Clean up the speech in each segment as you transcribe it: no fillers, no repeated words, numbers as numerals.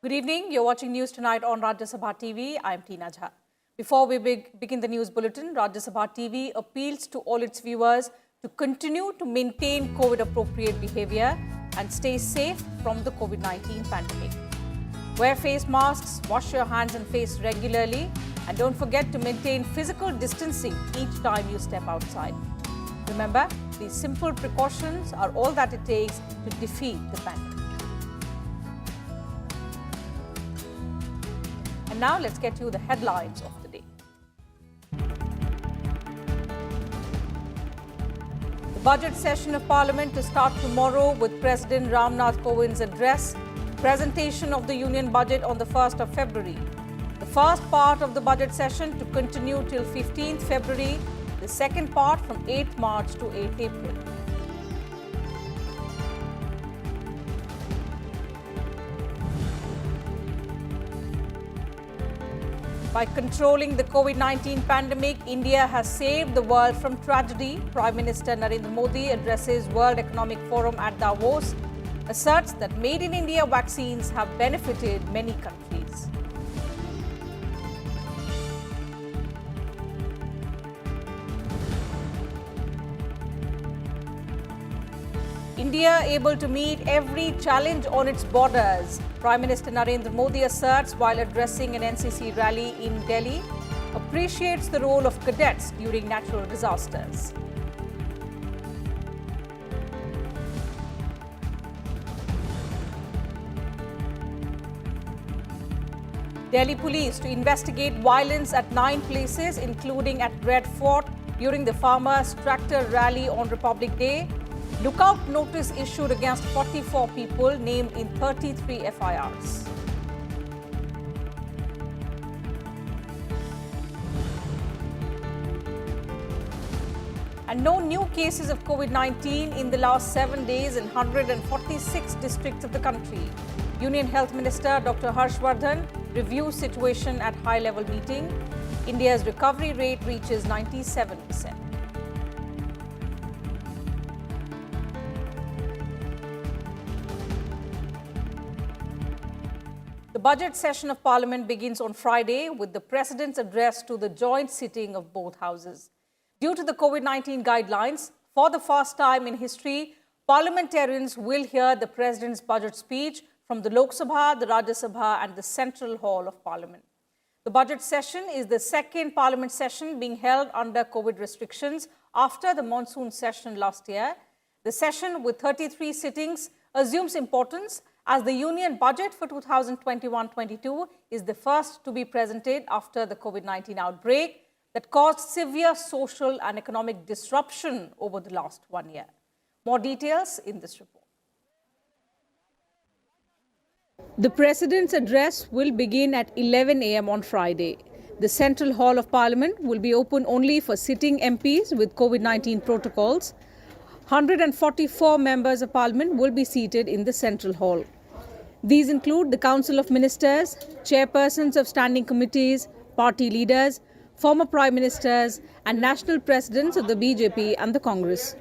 Good evening. You're watching News Tonight on Rajya Sabha TV. I'm Tina Jha. Before we begin the news bulletin, Rajya Sabha TV appeals to all its viewers to continue to maintain COVID-appropriate behavior and stay safe from the COVID-19 pandemic. Wear face masks, wash your hands and face regularly, and don't forget to maintain physical distancing each time you step outside. Remember, these simple precautions are all that it takes to defeat the pandemic. And now let's get you the headlines of the day. The budget session of Parliament to start tomorrow with President Ramnath Kovind's address, presentation of the Union budget on the 1st of February. The first part of the budget session to continue till 15th February, the second part from 8th March to 8th April. By controlling the COVID-19 pandemic, India has saved the world from tragedy. Prime Minister Narendra Modi addresses World Economic Forum at Davos, asserts that made in India vaccines have benefited many countries. India able to meet every challenge on its borders, Prime Minister Narendra Modi asserts while addressing an NCC rally in Delhi, appreciates the role of cadets during natural disasters. Delhi police to investigate violence at 9 places, including at Red Fort during the Farmers' Tractor Rally on Republic Day. Lookout notice issued against 44 people named in 33 FIRs. And no new cases of COVID-19 in the last 7 days in 146 districts of the country. Union Health Minister Dr. Harshvardhan reviews situation at high-level meeting. India's recovery rate reaches 97%. The budget session of Parliament begins on Friday with the President's address to the joint sitting of both houses. Due to the COVID-19 guidelines, for the first time in history, parliamentarians will hear the President's budget speech from the Lok Sabha, the Rajya Sabha and the Central Hall of Parliament. The budget session is the second Parliament session being held under COVID restrictions after the monsoon session last year. The session with 33 sittings assumes importance as the Union budget for 2021-22 is the first to be presented after the COVID-19 outbreak that caused severe social and economic disruption over the last 1 year. More details in this report. The President's address will begin at 11 a.m. on Friday. The Central Hall of Parliament will be open only for sitting MPs with COVID-19 protocols. 144 members of Parliament will be seated in the Central Hall. These include the Council of Ministers, chairpersons of standing committees, party leaders, former prime ministers and national presidents of the BJP and the Congress.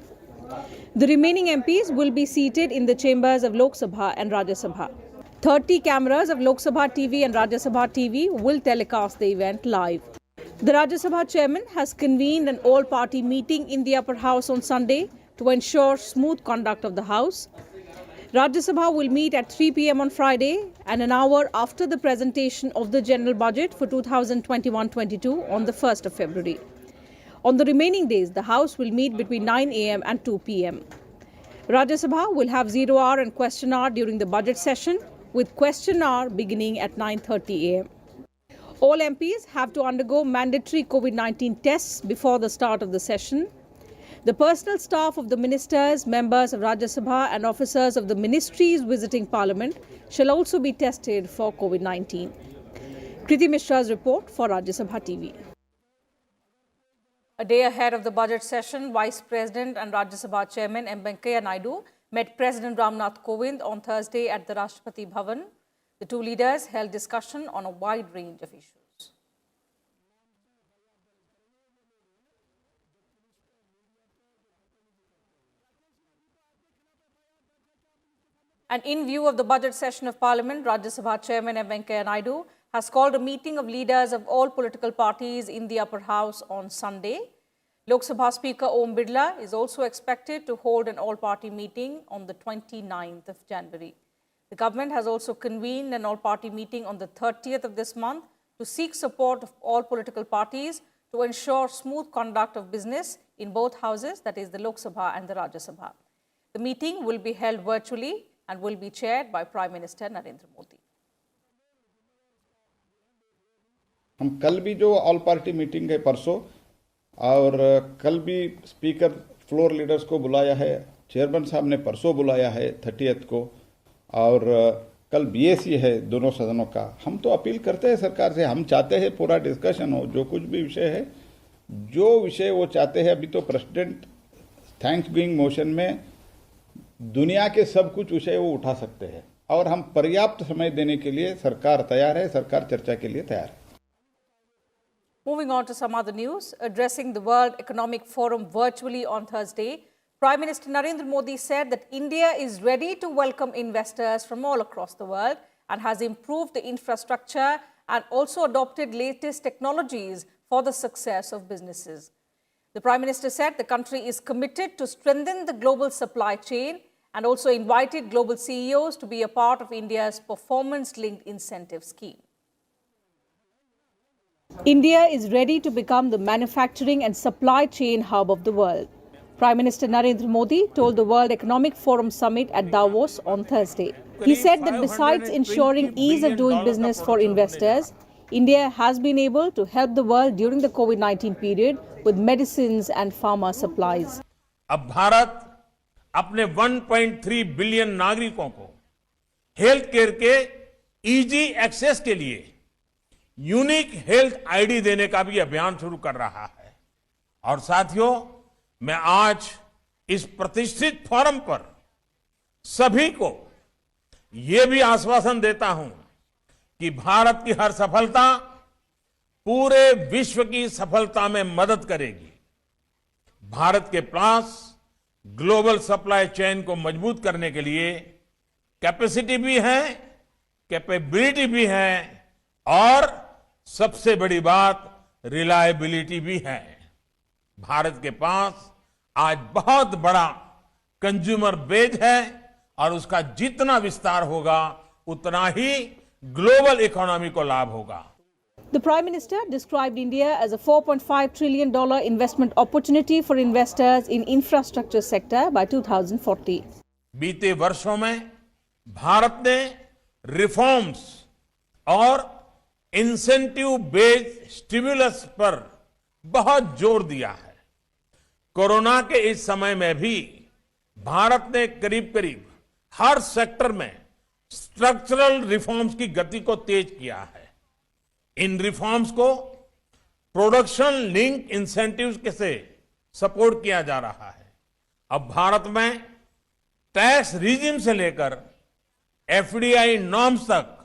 The remaining MPs will be seated in the chambers of Lok Sabha and Rajya Sabha. 30 cameras of Lok Sabha TV and Rajya Sabha TV will telecast the event live. The Rajya Sabha chairman has convened an all-party meeting in the upper house on Sunday to ensure smooth conduct of the house. Rajya Sabha will meet at 3 p.m. on Friday and an hour after the presentation of the general budget for 2021-22 on the 1st of February. On the remaining days, the House will meet between 9 a.m. and 2 p.m. Rajya Sabha will have zero hour and question hour during the budget session, with question hour beginning at 9:30 a.m. All MPs have to undergo mandatory COVID-19 tests before the start of the session. The personal staff of the ministers, members of Rajya Sabha and officers of the ministries visiting Parliament shall also be tested for COVID-19. Kriti Mishra's report for Rajya Sabha TV. A day ahead of the budget session, Vice President and Rajya Sabha Chairman M. Venkaiah Naidu met President Ramnath Kovind on Thursday at the Rashtrapati Bhavan. The two leaders held discussion on a wide range of issues. And in view of the budget session of Parliament, Rajya Sabha Chairman M. Venkaiah Naidu has called a meeting of leaders of all political parties in the upper house on Sunday. Lok Sabha Speaker Om Birla is also expected to hold an all-party meeting on the 29th of January. The government has also convened an all-party meeting on the 30th of this month to seek support of all political parties to ensure smooth conduct of business in both houses, that is the Lok Sabha and the Rajya Sabha. The meeting will be held virtually and will be chaired by Prime Minister Narendra Modi. हम कल भी जो all party meeting है परसों और कल भी speaker floor leaders को बुलाया है, चेयरमैन साहब ने परसों बुलाया है 30th को और कल बीएसी है दोनों सदनों का। हम तो अपील करते हैं सरकार से, हम चाहते हैं पूरा डिस्कशन हो, जो कुछ भी विषय है, जो विषय वो चाहते हैं। अभी तो प्रेसिडेंट थैंक्स गिविंग मोशन में दुनिया के सब कुछ विषय वो उठा सकते हैं और हम पर्याप्त समय देने के लिए सरकार तैयार है, सरकार चर्चा के लिए तैयार है। Moving on to some other news, addressing the World Economic Forum virtually on Thursday, Prime Minister Narendra Modi said that India is ready to welcome investors from all across the world and has improved the infrastructure and also adopted latest technologies for the success of businesses. The Prime Minister said the country is committed to strengthen the global supply chain and also invited global CEOs to be a part of India's performance-linked incentive scheme. India is ready to become the manufacturing and supply chain hub of the world. Prime Minister Narendra Modi told the World Economic Forum Summit at Davos on Thursday. He said that besides ensuring ease of doing business for investors, India has been able to help the world during the COVID-19 period with medicines and pharma supplies. अब भारत अपने 1.3 billion नागरिकों को health care के easy access के लिए unique health ID देने का भी अभियान शुरू कर रहा है। और साथियों, मैं आज इस प्रतिष्ठित फोरम पर सभी को यह भी आश्वासन देता हूं कि भारत की हर सफलता पूरे विश्व की सफलता में मदद करेगी। भारत के पास ग्लोबल सप्लाई चेन को मजबूत करने के लिए कैपेसिटी भी है, कैपेबिलिटी भी है और सबसे बड़ी बात रिलायबिलिटी भी है। भारत के पास आज बहुत बड़ा कंज्यूमर बेस है और उसका जितना विस्तार होगा उतना ही ग्लोबल इकोनॉमी को लाभ होगा। The Prime Minister described India as a $4.5 trillion investment opportunity for investors in infrastructure sector by 2040. बीते वर्षों में भारत ने रिफॉर्म्स और इंसेंटिव बेस्ड स्टिमुलस पर बहुत जोर दिया है। कोरोना के इस समय में भी भारत ने करीब करीब हर सेक्टर में स्ट्रक्चरल रिफॉर्म्स की गति को तेज किया है। इन रिफॉर्म्स को प्रोडक्शन लिंक इंसेंटिव्स के से सपोर्ट किया जा रहा है। अब भारत में टैक्स रिजिम से लेकर एफडीआई नॉर्म्स तक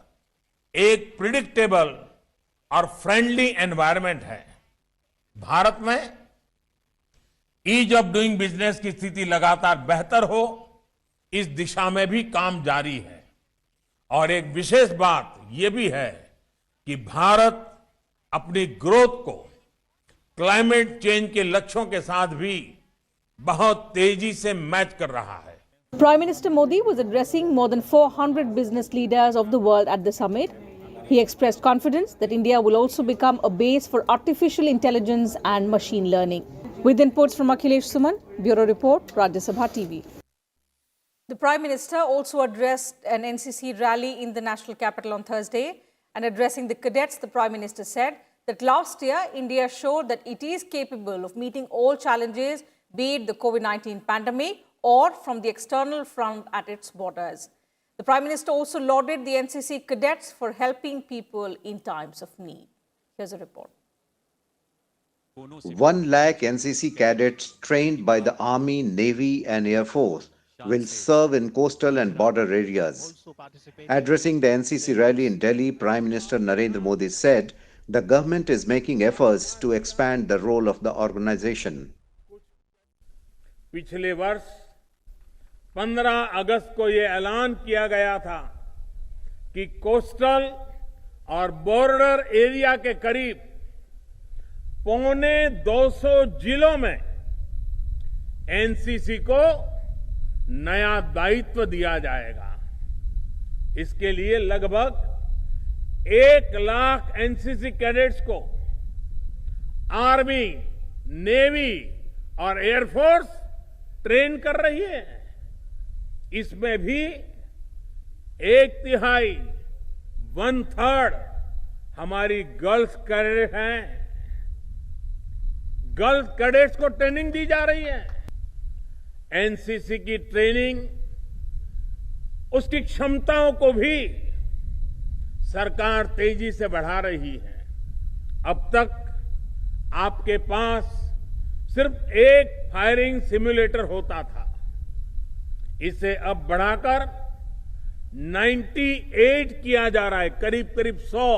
एक प्रिडिक्टेबल और फ्रेंडली एनवायरनमेंट है। भारत में ईज ऑफ डूइंग बिजनेस की स्थिति लगातार बेहतर हो, इस दिशा में भी काम जारी है। और एक विशेष बात यह भी है कि भारत अपनी ग्रोथ को क्लाइमेट चेंज के लक्ष्यों के साथ भी बहुत तेजी से मैच कर रहा है। Prime Minister Modi was addressing more than 400 business leaders of the world at the summit. He expressed confidence that India will also become a base for artificial intelligence and machine learning. With inputs from Akhilesh Suman, Bureau Report, Rajya Sabha TV. The Prime Minister also addressed an NCC rally in the national capital on Thursday. And addressing the cadets, the Prime Minister said that last year, India showed that it is capable of meeting all challenges, be it the COVID-19 pandemic or from the external front at its borders. The Prime Minister also lauded the NCC cadets for helping people in times of need. Here's a report. 1 lakh NCC cadets trained by the Army, Navy and Air Force will serve in coastal and border areas. Addressing the NCC rally in Delhi, Prime Minister Narendra Modi said the government is making efforts to expand the role of the organization. पिछले वर्ष 15 अगस्त को ये ऐलान किया गया था कि coastal और बॉर्डर एरिया के करीब 250 जिलों में एनसीसी को नया दायित्व दिया जाएगा। इसके लिए लगभग 1 लाख एनसीसी कैडेट्स को आर्मी, नेवी और एयरफोर्स ट्रेन कर रही है। इसमें भी 1/3, 1/3 हमारी गर्ल्स कैडेट हैं। गर्ल्स कैडेट्स को ट्रेनिंग दी जा रही है। एनसीसी की ट्रेनिंग, उसकी क्षमताओं को भी सरकार तेजी से बढ़ा रही है। अब तक आपके पास सिर्फ एक फायरिंग सिमुलेटर होता था, इसे अब बढ़ाकर 98 किया जा रहा है, करीब 100।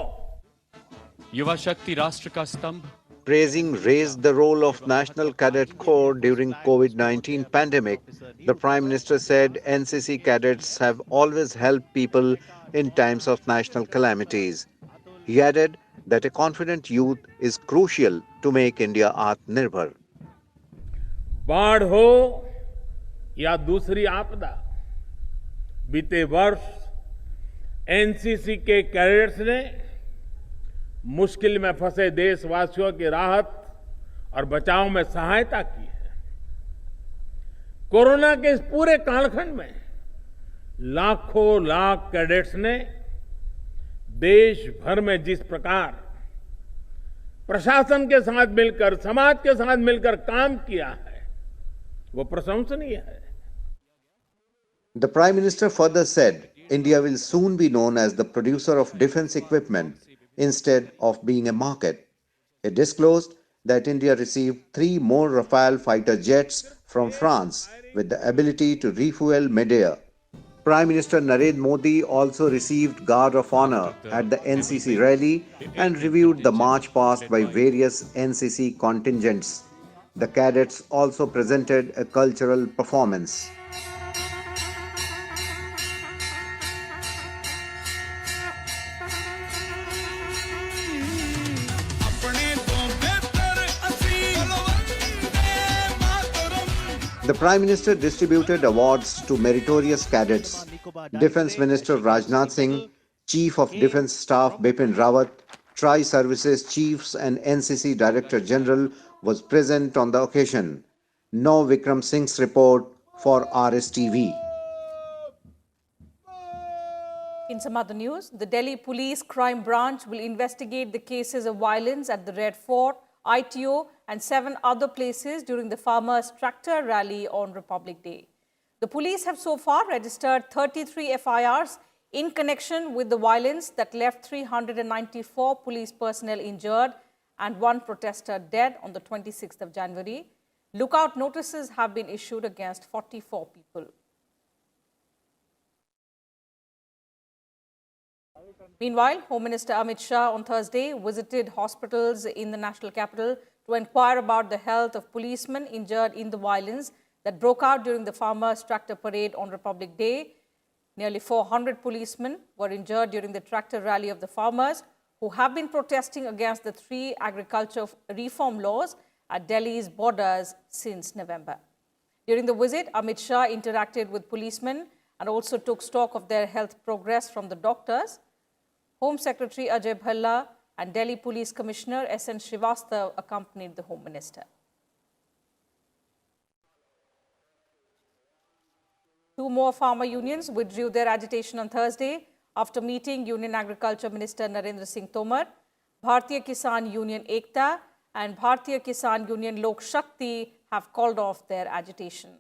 युवा शक्ति राष्ट्र का स्तंभ। Praising raised the role of National Cadet Corps during COVID-19 pandemic, the Prime Minister said NCC cadets have always helped people in times of national calamities. He added that a confident youth is crucial to make India Atmanirbhar. बाढ़ हो या दूसरी आपदा, बीते वर्ष NCC के cadets ने मुश्किल में फंसे देशवासियों की राहत और बचाव में सहायता की है। कोरोना के इस पूरे कालखंड में लाखों लाख कैडेट्स ने देश भर में जिस प्रकार प्रशासन के साथ मिलकर, समाज के साथ मिलकर काम किया है, वो प्रशंसनीय है। The Prime Minister further said India will soon be known as the producer of defense equipment instead of being a market. He disclosed that India received 3 more Rafale fighter jets from France with the ability to refuel mid-air. Prime Minister Narendra Modi also received Guard of Honor at the NCC rally and reviewed the march past by various NCC contingents. The cadets also presented a cultural performance. The Prime Minister distributed awards to meritorious cadets. Defence Minister Rajnath Singh, Chief of Defence Staff Bipin Rawat, Tri-Services Chiefs and NCC Director General was present on the occasion. Now Vikram Singh's report for RSTV. In some other news, the Delhi Police Crime Branch will investigate the cases of violence at the Red Fort, ITO and 7 other places during the Farmers' Tractor Rally on Republic Day. The police have so far registered 33 FIRs in connection with the violence that left 394 police personnel injured and 1 protester dead on the 26th of January. Lookout notices have been issued against 44 people. Meanwhile, Home Minister Amit Shah on Thursday visited hospitals in the national capital to inquire about the health of policemen injured in the violence that broke out during the Farmers' Tractor Parade on Republic Day. Nearly 400 policemen were injured during the tractor rally of the farmers who have been protesting against the 3 agriculture reform laws at Delhi's borders since November. During the visit, Amit Shah interacted with policemen and also took stock of their health progress from the doctors. Home Secretary Ajay Bhalla and Delhi Police Commissioner S.N. Srivastav accompanied the Home Minister. 2 more farmer unions withdrew their agitation on Thursday after meeting Union Agriculture Minister Narendra Singh Tomar. Bharatiya Kisan Union Ekta and Bharatiya Kisan Union Lok Shakti have called off their agitation.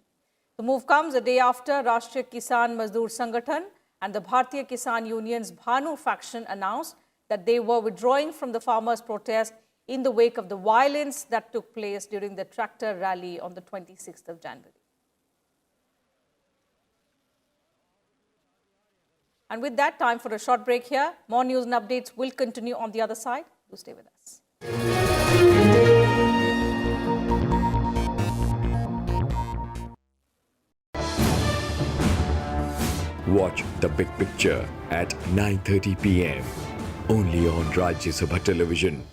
The move comes a day after Rashtriya Kisan Mazdoor Sangathan and the Bharatiya Kisan Union's Bhanu faction announced that they were withdrawing from the farmers' protest in the wake of the violence that took place during the tractor rally on the 26th of January. And with that, time for a short break here. More news and updates will continue on the other side. Do stay with us. Watch The Big Picture at 9:30 p.m. only on Rajya Sabha television.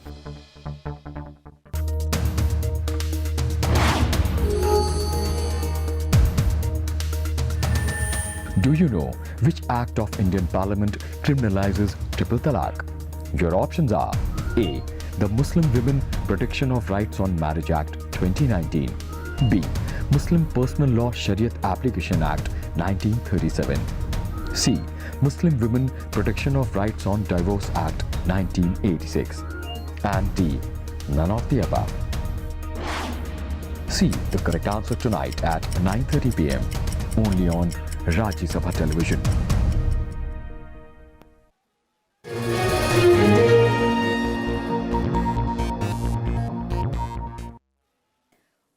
Do you know which act of Indian Parliament criminalizes triple talaq? Your options are A. The Muslim Women Protection of Rights on Marriage Act 2019, B. Muslim Personal Law Shariat Application Act 1937, C. Muslim Women Protection of Rights on Divorce Act 1986, and D. None of the above. See the correct answer tonight at 9:30 p.m. only on Rajya Sabha television.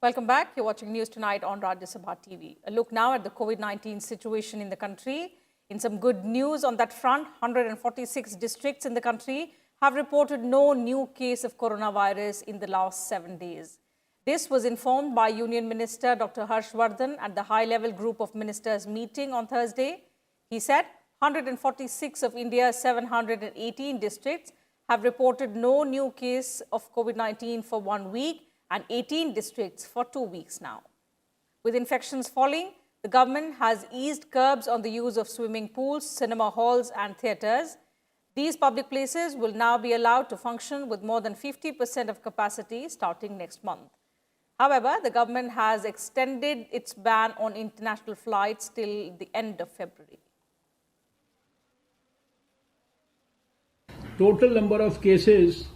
Welcome back. You're watching News Tonight on Rajya Sabha TV. A look now at the COVID-19 situation in the country. In some good news on that front, 146 districts in the country have reported no new case of coronavirus in the last 7 days. This was informed by Union Minister Dr. Harshvardhan at the high-level group of ministers meeting on Thursday. He said 146 of India's 718 districts have reported no new case of COVID-19 for 1 week and 18 districts for 2 weeks now. With infections falling, the government has eased curbs on the use of swimming pools, cinema halls and theatres. These public places will now be allowed to function with more than 50% of capacity starting next month. However, the government has extended its ban on international flights till the end of February. Total number of cases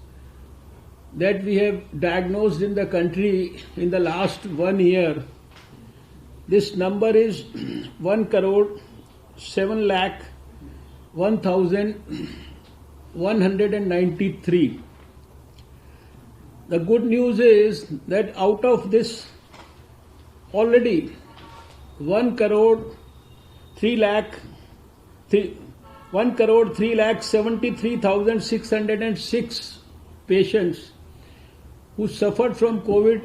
that we have diagnosed in the country in the last 1 year, this number is 1,07,0193. The good news is that out of this, already 1,03,73,606 patients who suffered from COVID,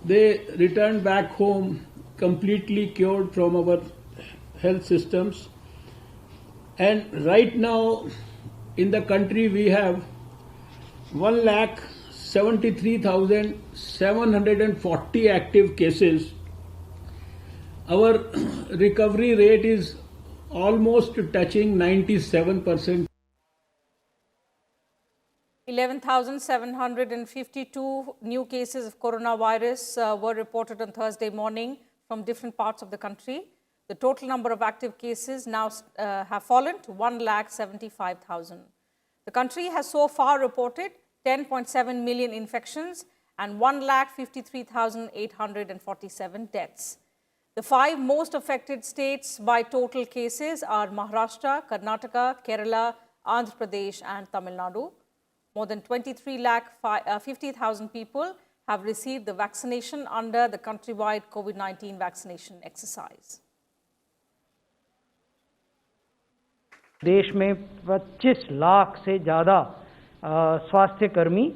they returned back home completely cured from our health systems. And right now in the country we have 1,73,740 active cases. Our recovery rate is almost touching 97%. 11,752 new cases of coronavirus were reported on Thursday morning from different parts of the country. The total number of active cases now have fallen to 1,75,000. The country has so far reported 10.7 million infections and 1,53,847 deaths. The 5 most affected states by total cases are Maharashtra, Karnataka, Kerala, Andhra Pradesh and Tamil Nadu. More than 23,50,000 people have received the vaccination under the countrywide COVID-19 vaccination exercise. देश में 25 लाख से ज़्यादा स्वास्थ्य कर्मी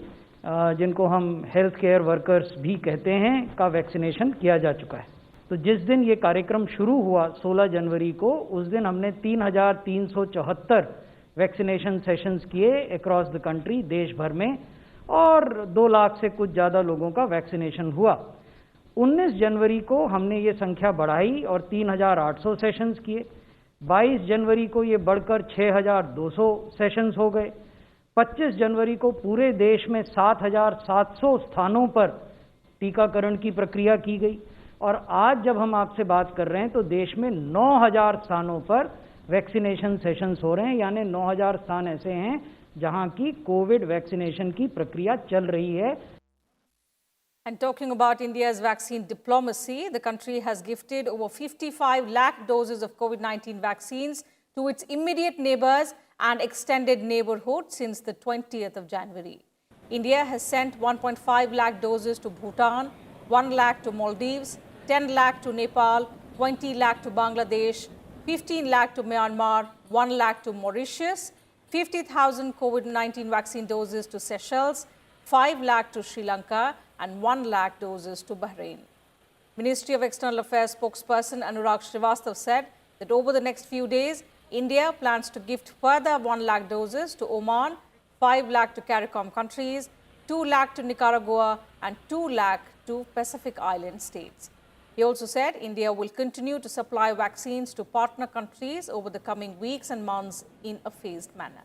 जिनको हम health care workers भी कहते हैं का वैक्सीनेशन किया जा चुका है। तो जिस दिन ये कार्यक्रम शुरू हुआ 16 जनवरी को, उस दिन हमने 3,374 वैक्सीनेशन सेशंस किए अक्रॉस द कंट्री देश भर में और 2 लाख से कुछ ज़्यादा लोगों का वैक्सीनेशन हुआ। 19 जनवरी को हमने ये संख्या बढ़ाई और 3,800 सेशंस किए। 22 जनवरी को ये बढ़कर 6,200 सेशंस हो गए। 25 जनवरी को पूरे देश में 7,700 स्थानों पर टीकाकरण की प्रक्रिया की गई और आज जब हम आपसे बात कर रहे हैं तो देश में 9,000 स्थानों पर वैक्सीनेशन सेशंस हो रहे हैं, यानी 9,000 स्थान ऐसे हैं जहां की कोविड वैक्सीनेशन की प्रक्रिया चल रही है। And talking about India's vaccine diplomacy, the country has gifted over 55 lakh doses of COVID-19 vaccines to its immediate neighbors and extended neighborhood since the 20th of January. India has sent 1.5 lakh doses to Bhutan, 1 lakh to Maldives, 10 lakh to Nepal, 20 lakh to Bangladesh, 15 lakh to Myanmar, 1 lakh to Mauritius, 50,000 COVID-19 vaccine doses to Seychelles, 5 lakh to Sri Lanka, and 1 lakh doses to Bahrain. Ministry of External Affairs spokesperson Anurag Srivastav said that over the next few days, India plans to gift further 1 lakh doses to Oman, 5 lakh to CARICOM countries, 2 lakh to Nicaragua and 2 lakh to Pacific Island states. He also said India will continue to supply vaccines to partner countries over the coming weeks and months in a phased manner.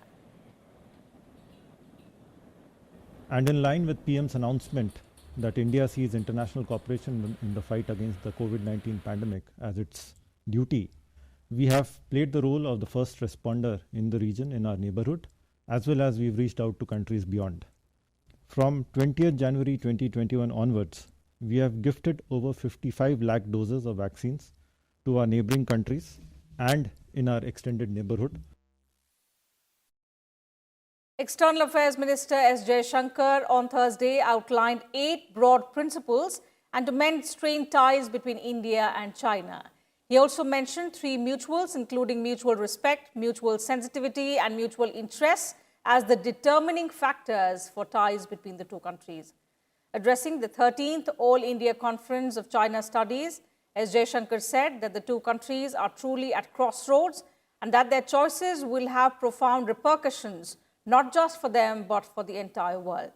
And in line with PM's announcement that India sees international cooperation in the fight against the COVID-19 pandemic as its duty, we have played the role of the first responder in the region in our neighborhood, as well as we've reached out to countries beyond. From 20th January 2021 onwards, we have gifted over 55 lakh doses of vaccines to our neighboring countries and in our extended neighborhood. External Affairs Minister S. Jaishankar on Thursday outlined 8 broad principles and to mend strained ties between India and China. He also mentioned 3 mutuals, including mutual respect, mutual sensitivity and mutual interests as the determining factors for ties between the two countries. Addressing the 13th All India Conference of China Studies, S. Jaishankar said that the two countries are truly at crossroads and that their choices will have profound repercussions, not just for them, but for the entire world.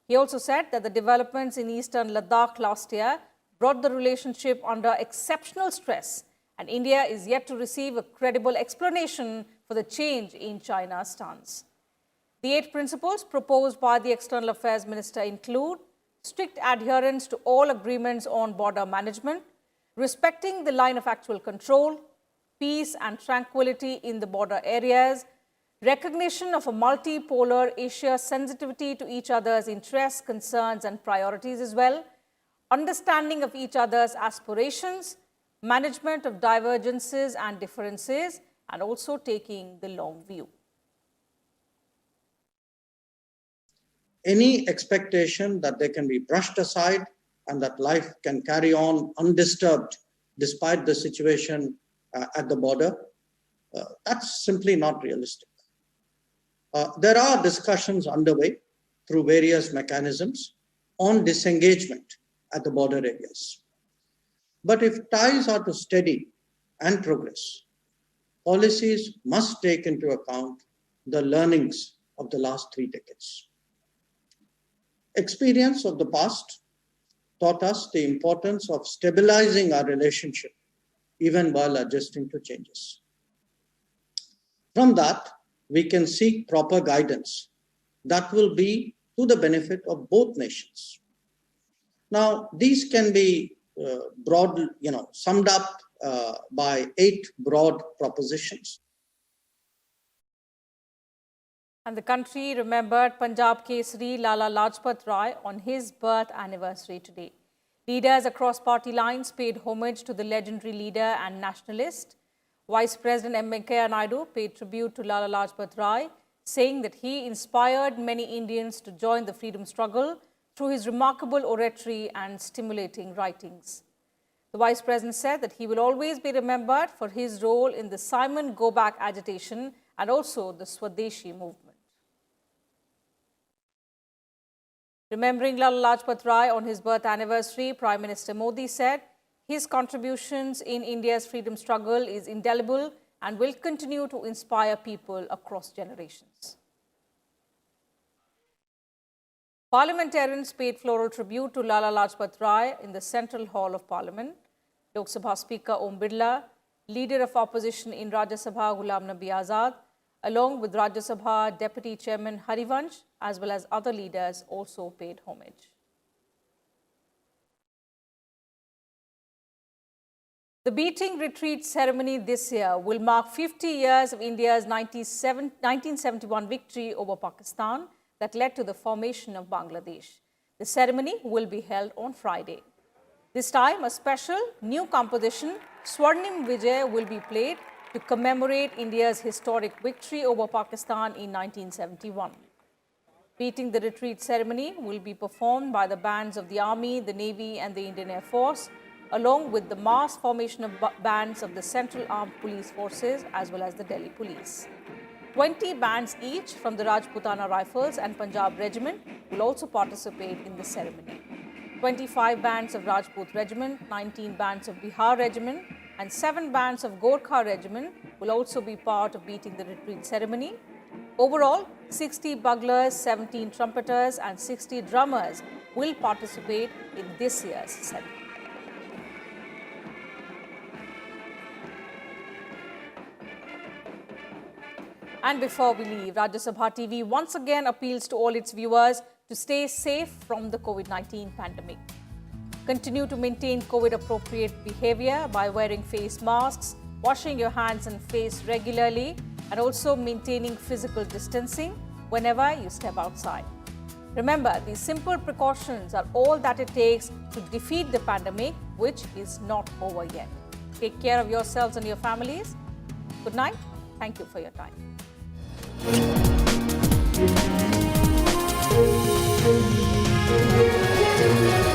He also said that the developments in eastern Ladakh last year brought the relationship under exceptional stress, and India is yet to receive a credible explanation for the change in China's stance. The 8 principles proposed by the External Affairs Minister include strict adherence to all agreements on border management, respecting the line of actual control, peace and tranquility in the border areas, recognition of a multipolar Asia, sensitivity to each other's interests, concerns and priorities as well, understanding of each other's aspirations, management of divergences and differences, and also taking the long view. Any expectation that they can be brushed aside and that life can carry on undisturbed despite the situation at the border, that's simply not realistic. There are discussions underway through various mechanisms on disengagement at the border areas. But if ties are to steady and progress, policies must take into account the learnings of the last 3 decades. Experience of the past taught us the importance of stabilizing our relationship even while adjusting to changes. From that, we can seek proper guidance that will be to the benefit of both nations. Now, these can be summed up by 8 broad propositions. And the country remembered Punjab Kesari Lala Lajpat Rai on his birth anniversary today. Leaders across party lines paid homage to the legendary leader and nationalist. Vice President M. Venkaiah Naidu paid tribute to Lala Lajpat Rai, saying that he inspired many Indians to join the freedom struggle through his remarkable oratory and stimulating writings. The Vice President said that he will always be remembered for his role in the Simon Go Back agitation and also the Swadeshi movement. Remembering Lala Lajpat Rai on his birth anniversary, Prime Minister Modi said his contributions in India's freedom struggle is indelible and will continue to inspire people across generations. Parliamentarians paid floral tribute to Lala Lajpat Rai in the Central Hall of Parliament. Lok Sabha Speaker Om Birla, Leader of Opposition in Rajya Sabha Ghulam Nabi Azad, along with Rajya Sabha Deputy Chairman Harivansh, as well as other leaders, also paid homage. The Beating Retreat ceremony this year will mark 50 years of India's 1971 victory over Pakistan that led to the formation of Bangladesh. The ceremony will be held on Friday. This time, a special new composition, Swarnim Vijay, will be played to commemorate India's historic victory over Pakistan in 1971. Beating the Retreat ceremony will be performed by the bands of the Army, the Navy and the Indian Air Force, along with the mass formation of bands of the Central Armed Police Forces as well as the Delhi Police. 20 bands each from the Rajputana Rifles and Punjab Regiment will also participate in the ceremony. 25 bands of Rajput Regiment, 19 bands of Bihar Regiment, and 7 bands of Gorkha Regiment will also be part of beating the retreat ceremony. Overall, 60 buglers, 17 trumpeters and 60 drummers will participate in this year's ceremony. And before we leave, Rajya Sabha TV once again appeals to all its viewers to stay safe from the COVID-19 pandemic. Continue to maintain COVID-appropriate behavior by wearing face masks, washing your hands and face regularly, and also maintaining physical distancing whenever you step outside. Remember, these simple precautions are all that it takes to defeat the pandemic, which is not over yet. Take care of yourselves and your families. Good night. Thank you for your time. Thank you.